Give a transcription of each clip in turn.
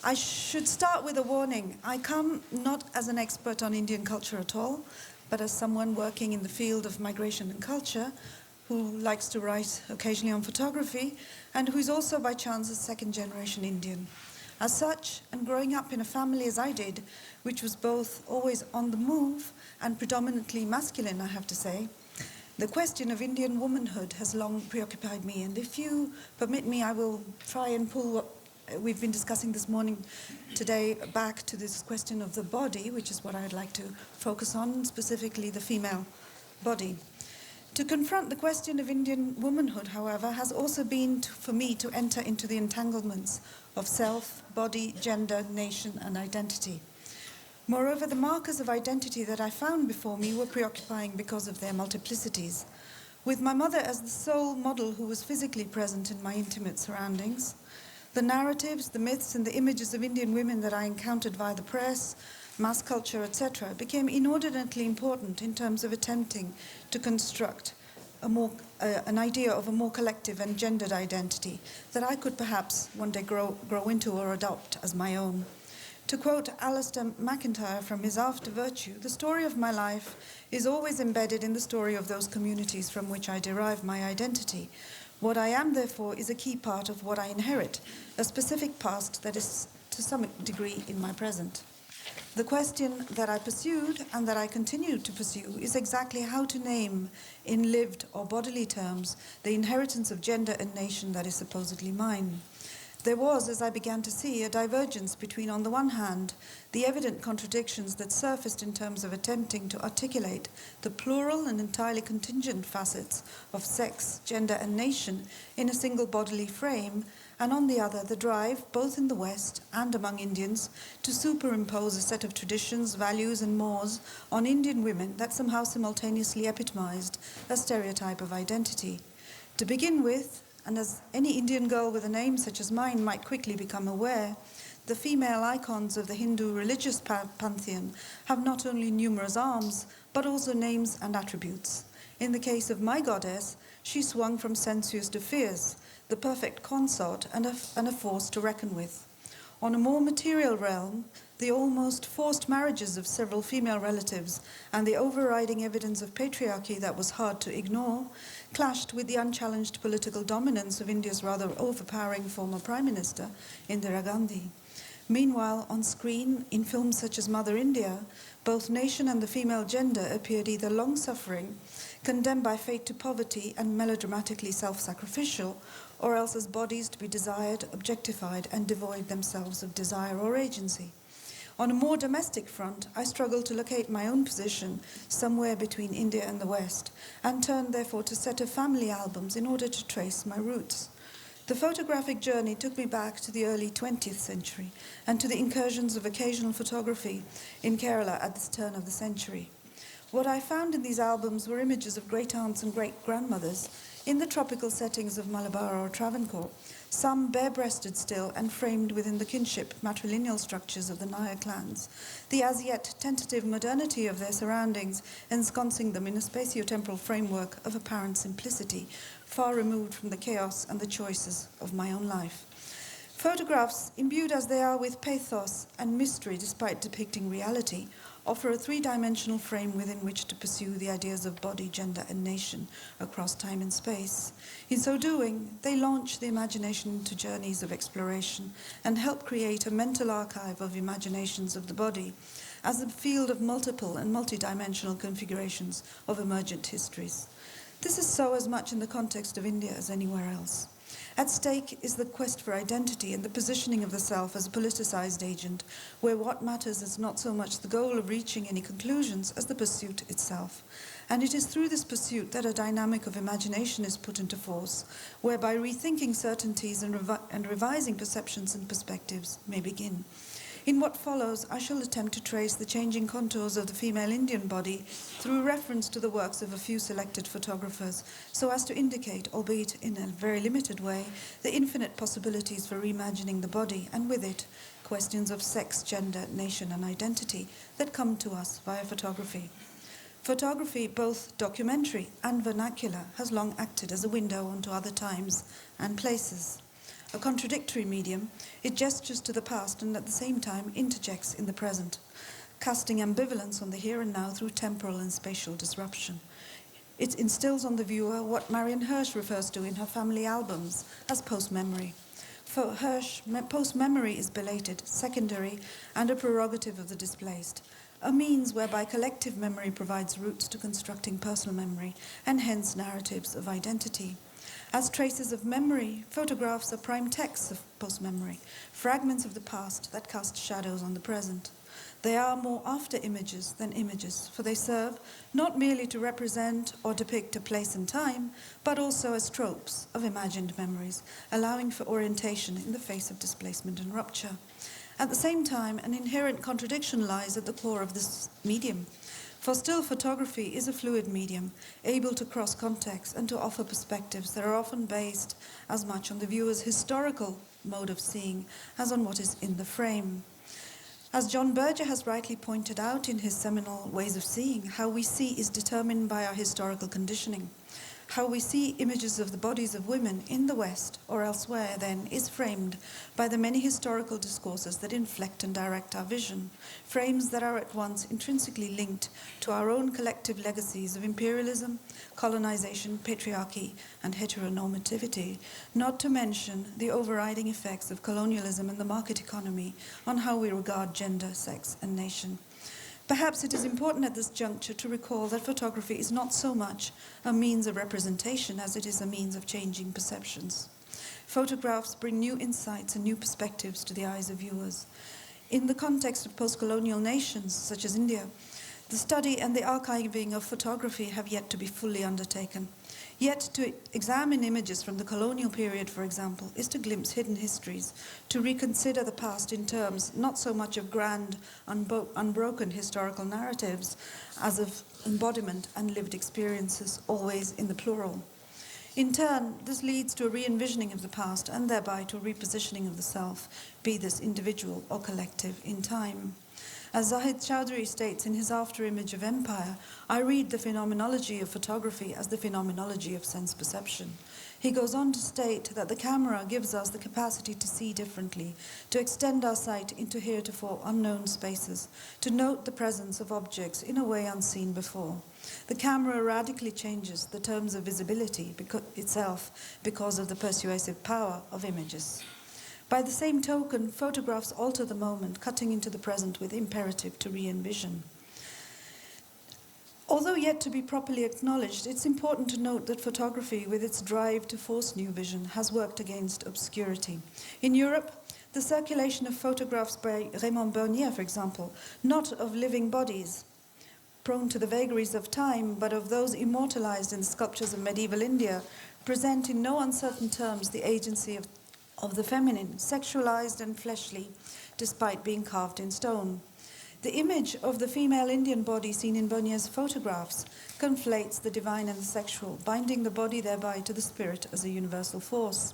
I should start with a warning. I come not as an expert on Indian culture at all, but as someone working in the field of migration and culture, who likes to write occasionally on photography, and who is also by chance a second-generation Indian. As such, and growing up in a family as I did, which was both always on the move and predominantly masculine, I have to say, the question of Indian womanhood has long preoccupied me, and if you permit me, I will try and pull what we've been discussing this morning today back to this question of the body, which is what I'd like to focus on, specifically the female body. To confront the question of Indian womanhood, however, has also been for me to enter into the entanglements of self, body, gender, nation, and identity. Moreover, the markers of identity that I found before me were preoccupying because of their multiplicities. With my mother as the sole model who was physically present in my intimate surroundings, the narratives, the myths, and the images of Indian women that I encountered via the press, mass culture, etc., became inordinately important in terms of attempting to construct an idea of a more collective and gendered identity that I could perhaps one day grow into or adopt as my own. To quote Alistair MacIntyre from his After Virtue, the story of my life is always embedded in the story of those communities from which I derive my identity. What I am, therefore, is a key part of what I inherit, a specific past that is to some degree in my present. The question that I pursued and that I continue to pursue is exactly how to name, in lived or bodily terms, the inheritance of gender and nation that is supposedly mine. There was, as I began to see, a divergence between, on the one hand, the evident contradictions that surfaced in terms of attempting to articulate the plural and entirely contingent facets of sex, gender, and nation in a single bodily frame, and on the other, the drive, both in the West and among Indians, to superimpose a set of traditions, values, and mores on Indian women that somehow simultaneously epitomized a stereotype of identity. To begin with, and as any Indian girl with a name such as mine might quickly become aware, the female icons of the Hindu religious pantheon have not only numerous arms, but also names and attributes. In the case of my goddess, she swung from sensuous to fierce, the perfect consort and a force to reckon with. On a more material realm, the almost forced marriages of several female relatives and the overriding evidence of patriarchy that was hard to ignore clashed with the unchallenged political dominance of India's rather overpowering former Prime Minister, Indira Gandhi. Meanwhile, on screen, in films such as Mother India, both nation and the female gender appeared either long-suffering, condemned by fate to poverty and melodramatically self-sacrificial, or else as bodies to be desired, objectified, and devoid themselves of desire or agency. On a more domestic front, I struggled to locate my own position somewhere between India and the West, and turned therefore to a set of family albums in order to trace my roots. The photographic journey took me back to the early 20th century and to the incursions of occasional photography in Kerala at this turn of the century. What I found in these albums were images of great-aunts and great-grandmothers in the tropical settings of Malabar or Travancore, some bare-breasted still and framed within the kinship matrilineal structures of the Nair clans, the as yet tentative modernity of their surroundings ensconcing them in a spatio-temporal framework of apparent simplicity, far removed from the chaos and the choices of my own life. Photographs, imbued as they are with pathos and mystery despite depicting reality, offer a three-dimensional frame within which to pursue the ideas of body, gender, and nation across time and space. In so doing, they launch the imagination into journeys of exploration and help create a mental archive of imaginations of the body as a field of multiple and multidimensional configurations of emergent histories. This is so as much in the context of India as anywhere else. At stake is the quest for identity and the positioning of the self as a politicized agent, where what matters is not so much the goal of reaching any conclusions as the pursuit itself. And it is through this pursuit that a dynamic of imagination is put into force, whereby rethinking certainties and revising perceptions and perspectives may begin. In what follows, I shall attempt to trace the changing contours of the female Indian body through reference to the works of a few selected photographers, so as to indicate, albeit in a very limited way, the infinite possibilities for reimagining the body, and with it, questions of sex, gender, nation, and identity that come to us via photography. Photography, both documentary and vernacular, has long acted as a window onto other times and places. A contradictory medium, it gestures to the past and at the same time interjects in the present, casting ambivalence on the here and now through temporal and spatial disruption. It instills on the viewer what Marion Hirsch refers to in her family albums as post-memory. For Hirsch, post-memory is belated, secondary, and a prerogative of the displaced, a means whereby collective memory provides roots to constructing personal memory, and hence narratives of identity. As traces of memory, photographs are prime texts of post-memory, fragments of the past that cast shadows on the present. They are more after images than images, for they serve not merely to represent or depict a place and time, but also as tropes of imagined memories, allowing for orientation in the face of displacement and rupture. At the same time, an inherent contradiction lies at the core of this medium. For still photography is a fluid medium, able to cross context and to offer perspectives that are often based as much on the viewer's historical mode of seeing as on what is in the frame. As John Berger has rightly pointed out in his seminal Ways of Seeing, how we see is determined by our historical conditioning. How we see images of the bodies of women in the West or elsewhere, then, is framed by the many historical discourses that inflect and direct our vision, frames that are at once intrinsically linked to our own collective legacies of imperialism, colonization, patriarchy, and heteronormativity, not to mention the overriding effects of colonialism and the market economy on how we regard gender, sex, and nation. Perhaps it is important at this juncture to recall that photography is not so much a means of representation as it is a means of changing perceptions. Photographs bring new insights and new perspectives to the eyes of viewers. In the context of post-colonial nations, such as India, the study and the archiving of photography have yet to be fully undertaken. Yet to examine images from the colonial period, for example, is to glimpse hidden histories, to reconsider the past in terms not so much of grand, unbroken historical narratives as of embodiment and lived experiences, always in the plural. In turn, this leads to a re-envisioning of the past and thereby to a repositioning of the self, be this individual or collective in time. As Zahid Chowdhury states in his after-image of empire, I read the phenomenology of photography as the phenomenology of sense perception. He goes on to state that the camera gives us the capacity to see differently, to extend our sight into heretofore unknown spaces, to note the presence of objects in a way unseen before. The camera radically changes the terms of visibility itself because of the persuasive power of images. By the same token, photographs alter the moment, cutting into the present with imperative to re-envision. Although yet to be properly acknowledged, it's important to note that photography, with its drive to force new vision, has worked against obscurity. In Europe, the circulation of photographs by Raymond Bernier, for example, not of living bodies, prone to the vagaries of time, but of those immortalized in the sculptures of medieval India, present in no uncertain terms the agency of the feminine, sexualized and fleshly, despite being carved in stone. The image of the female Indian body seen in Bernier's photographs conflates the divine and the sexual, binding the body thereby to the spirit as a universal force.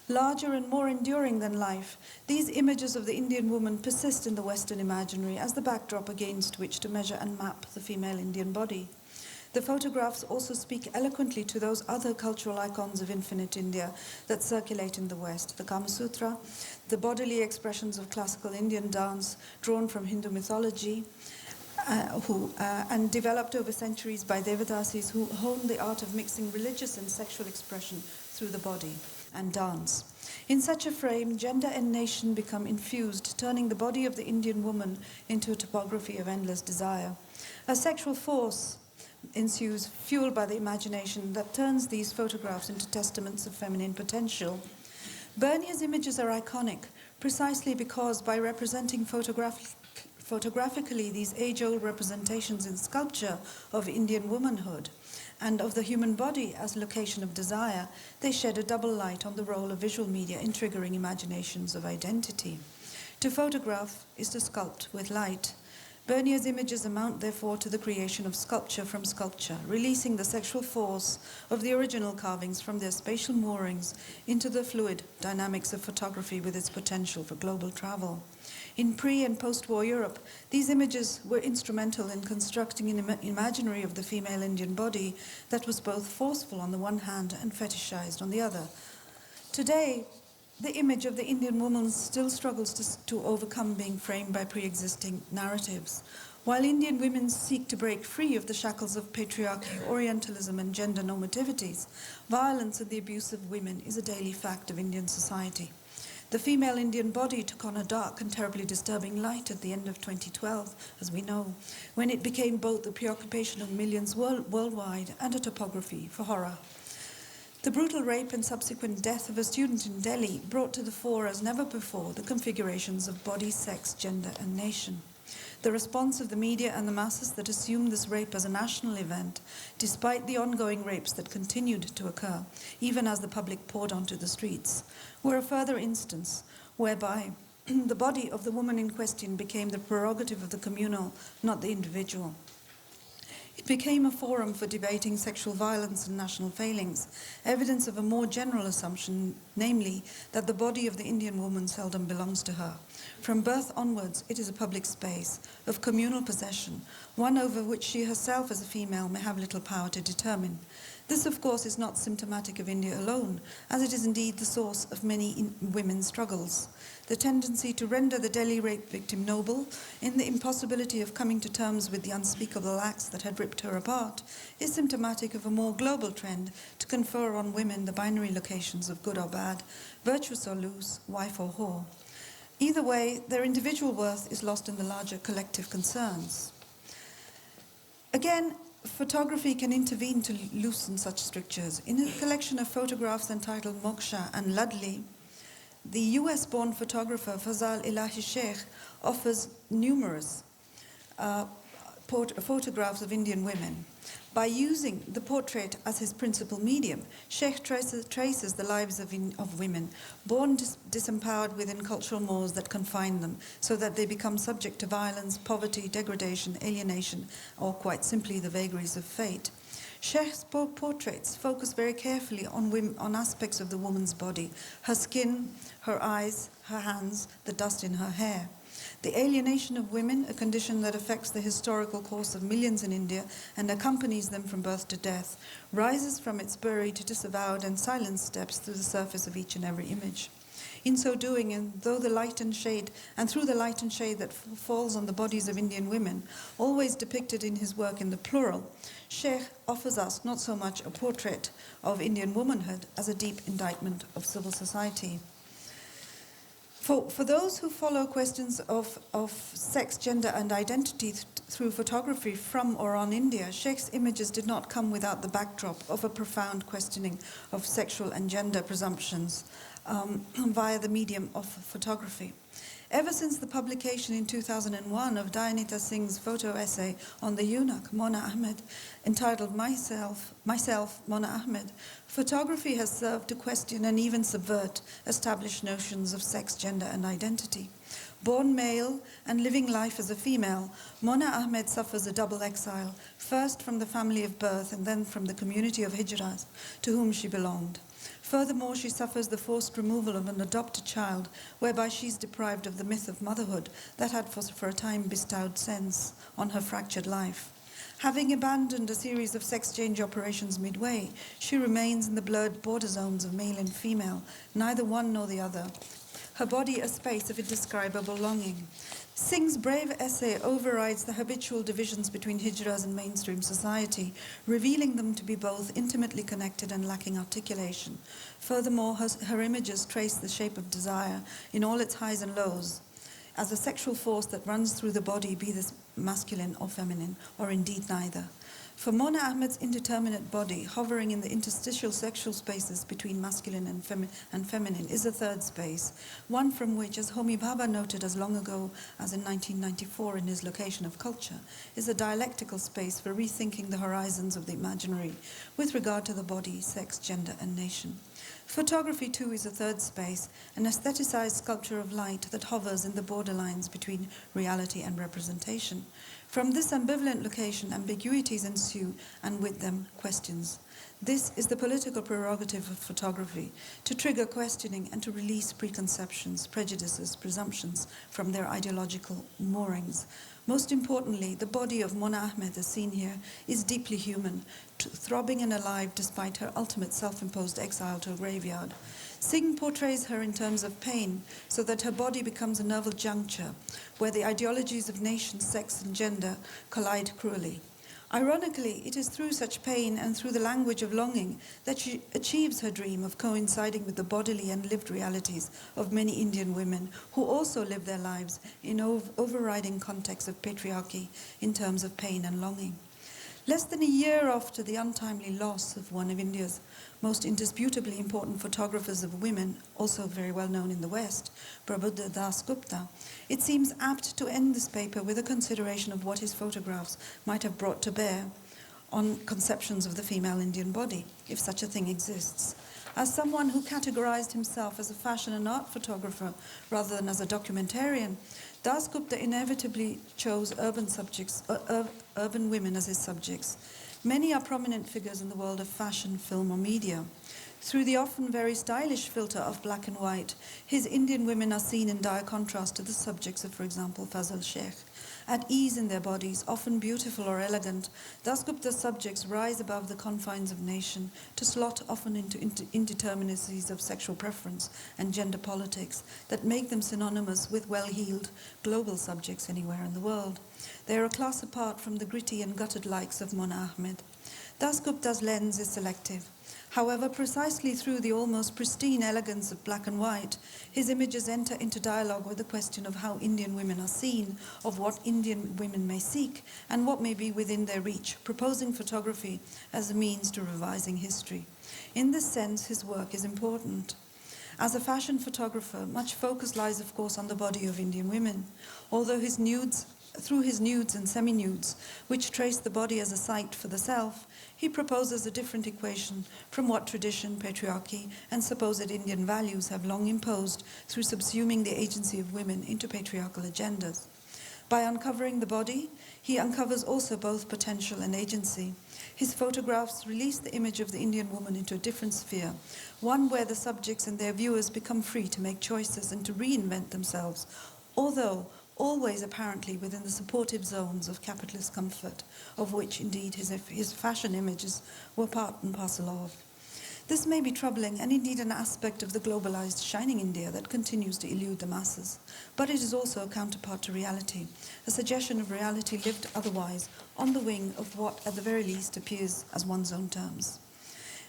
Larger and more enduring than life, these images of the Indian woman persist in the Western imaginary as the backdrop against which to measure and map the female Indian body. The photographs also speak eloquently to those other cultural icons of infinite India that circulate in the West, the Kama Sutra, the bodily expressions of classical Indian dance drawn from Hindu mythology, and developed over centuries by Devadasis who honed the art of mixing religious and sexual expression through the body and dance. In such a frame, gender and nation become infused, turning the body of the Indian woman into a topography of endless desire. A sexual force ensues, fueled by the imagination that turns these photographs into testaments of feminine potential. Bernier's images are iconic precisely because by representing photographically these age-old representations in sculpture of Indian womanhood and of the human body as location of desire, they shed a double light on the role of visual media in triggering imaginations of identity. To photograph is to sculpt with light. Bernier's images amount, therefore, to the creation of sculpture from sculpture, releasing the sexual force of the original carvings from their spatial moorings into the fluid dynamics of photography with its potential for global travel. In pre- and post-war Europe, these images were instrumental in constructing an imaginary of the female Indian body that was both forceful on the one hand and fetishized on the other. Today, the image of the Indian woman still struggles to overcome being framed by pre-existing narratives. While Indian women seek to break free of the shackles of patriarchy, Orientalism and gender normativities, violence and the abuse of women is a daily fact of Indian society. The female Indian body took on a dark and terribly disturbing light at the end of 2012, as we know, when it became both the preoccupation of millions worldwide and a topography for horror. The brutal rape and subsequent death of a student in Delhi brought to the fore as never before the configurations of body, sex, gender and nation. The response of the media and the masses that assumed this rape as a national event, despite the ongoing rapes that continued to occur, even as the public poured onto the streets, were a further instance whereby the body of the woman in question became the prerogative of the communal, not the individual. It became a forum for debating sexual violence and national failings, evidence of a more general assumption, namely that the body of the Indian woman seldom belongs to her. From birth onwards, it is a public space of communal possession, one over which she herself as a female may have little power to determine. This, of course, is not symptomatic of India alone, as it is indeed the source of many women's struggles. The tendency to render the Delhi rape victim noble, in the impossibility of coming to terms with the unspeakable acts that had ripped her apart, is symptomatic of a more global trend to confer on women the binary locations of good or bad, virtuous or loose, wife or whore. Either way, their individual worth is lost in the larger collective concerns. Again, photography can intervene to loosen such strictures. In a collection of photographs entitled Moksha and Ludley, the US-born photographer Fazal Ilahi Sheikh offers numerous photographs of Indian women. By using the portrait as his principal medium, Sheikh traces the lives of women, born disempowered within cultural mores that confine them, so that they become subject to violence, poverty, degradation, alienation, or quite simply the vagaries of fate. Sheikh's portraits focus very carefully on aspects of the woman's body, her skin, her eyes, her hands, the dust in her hair. The alienation of women, a condition that affects the historical course of millions in India and accompanies them from birth to death, rises from its buried, disavowed and silenced depths through the surface of each and every image. In so doing, and through the light and shade that falls on the bodies of Indian women, always depicted in his work in the plural, Sheikh offers us not so much a portrait of Indian womanhood as a deep indictment of civil society. For those who follow questions of sex, gender and identity through photography from or on India, Sheikh's images did not come without the backdrop of a profound questioning of sexual and gender presumptions via the medium of photography. Ever since the publication in 2001 of Dayanita Singh's photo essay on the eunuch, Mona Ahmed, entitled Myself, Mona Ahmed, photography has served to question and even subvert established notions of sex, gender and identity. Born male and living life as a female, Mona Ahmed suffers a double exile, first from the family of birth and then from the community of Hijras to whom she belonged. Furthermore, she suffers the forced removal of an adopted child, whereby she is deprived of the myth of motherhood that had for a time bestowed sense on her fractured life. Having abandoned a series of sex change operations midway, she remains in the blurred border zones of male and female, neither one nor the other. Her body a space of indescribable longing. Singh's brave essay overrides the habitual divisions between Hijras and mainstream society, revealing them to be both intimately connected and lacking articulation. Furthermore, her images trace the shape of desire in all its highs and lows, as a sexual force that runs through the body, be this masculine or feminine, or indeed neither. For Mona Ahmed's indeterminate body, hovering in the interstitial sexual spaces between masculine and feminine, is a third space, one from which, as Homi Bhabha noted as long ago as in 1994 in his Location of Culture, is a dialectical space for rethinking the horizons of the imaginary with regard to the body, sex, gender, and nation. Photography, too, is a third space, an aestheticized sculpture of light that hovers in the borderlines between reality and representation. From this ambivalent location, ambiguities ensue, and with them, questions. This is the political prerogative of photography, to trigger questioning and to release preconceptions, prejudices, presumptions from their ideological moorings. Most importantly, the body of Mona Ahmed, as seen here, is deeply human, throbbing and alive despite her ultimate self-imposed exile to a graveyard. Singh portrays her in terms of pain, so that her body becomes a nerval juncture, where the ideologies of nation, sex and gender collide cruelly. Ironically, it is through such pain and through the language of longing that she achieves her dream of coinciding with the bodily and lived realities of many Indian women who also live their lives in overriding contexts of patriarchy in terms of pain and longing. Less than a year after the untimely loss of one of India's most indisputably important photographers of women, also very well known in the West, Prabodha Das Gupta, it seems apt to end this paper with a consideration of what his photographs might have brought to bear on conceptions of the female Indian body, if such a thing exists. As someone who categorized himself as a fashion and art photographer rather than as a documentarian, Das Gupta inevitably chose urban women as his subjects. Many are prominent figures in the world of fashion, film or media. Through the often very stylish filter of black and white, his Indian women are seen in dire contrast to the subjects of, for example, Fazal Sheikh. At ease in their bodies, often beautiful or elegant, Das Gupta's subjects rise above the confines of nation to slot often into indeterminacies of sexual preference and gender politics that make them synonymous with well-heeled global subjects anywhere in the world. They are a class apart from the gritty and gutted likes of Mona Ahmed. Das Gupta's lens is selective. However, precisely through the almost pristine elegance of black and white, his images enter into dialogue with the question of how Indian women are seen, of what Indian women may seek, and what may be within their reach, proposing photography as a means to revising history. In this sense, his work is important. As a fashion photographer, much focus lies, of course, on the body of Indian women, although through his nudes and semi-nudes, which trace the body as a site for the self, he proposes a different equation from what tradition, patriarchy, and supposed Indian values have long imposed through subsuming the agency of women into patriarchal agendas. By uncovering the body, he uncovers also both potential and agency. His photographs release the image of the Indian woman into a different sphere, one where the subjects and their viewers become free to make choices and to reinvent themselves, although always apparently within the supportive zones of capitalist comfort, of which indeed his fashion images were part and parcel of. This may be troubling and indeed an aspect of the globalized shining India that continues to elude the masses, but it is also a counterpart to reality, a suggestion of reality lived otherwise on the wing of what at the very least appears as one's own terms.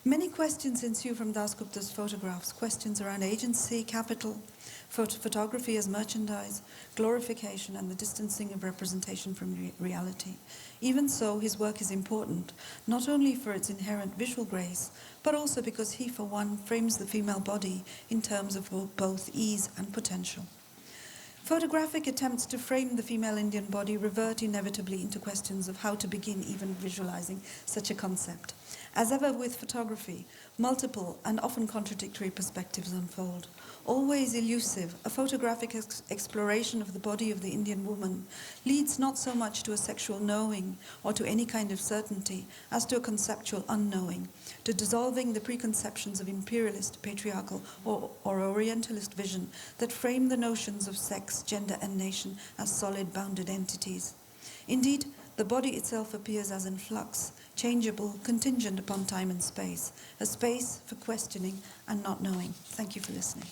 Many questions ensue from Das Gupta's photographs, questions around agency, capital, photography as merchandise, glorification, and the distancing of representation from reality. Even so, his work is important, not only for its inherent visual grace, but also because he, for one, frames the female body in terms of both ease and potential. Photographic attempts to frame the female Indian body revert inevitably into questions of how to begin even visualizing such a concept. As ever with photography, multiple and often contradictory perspectives unfold. Always elusive, a photographic exploration of the body of the Indian woman leads not so much to a sexual knowing or to any kind of certainty as to a conceptual unknowing, to dissolving the preconceptions of imperialist, patriarchal, or orientalist vision that frame the notions of sex, gender, and nation as solid bounded entities. Indeed, the body itself appears as in flux, changeable, contingent upon time and space, a space for questioning and not knowing. Thank you for listening.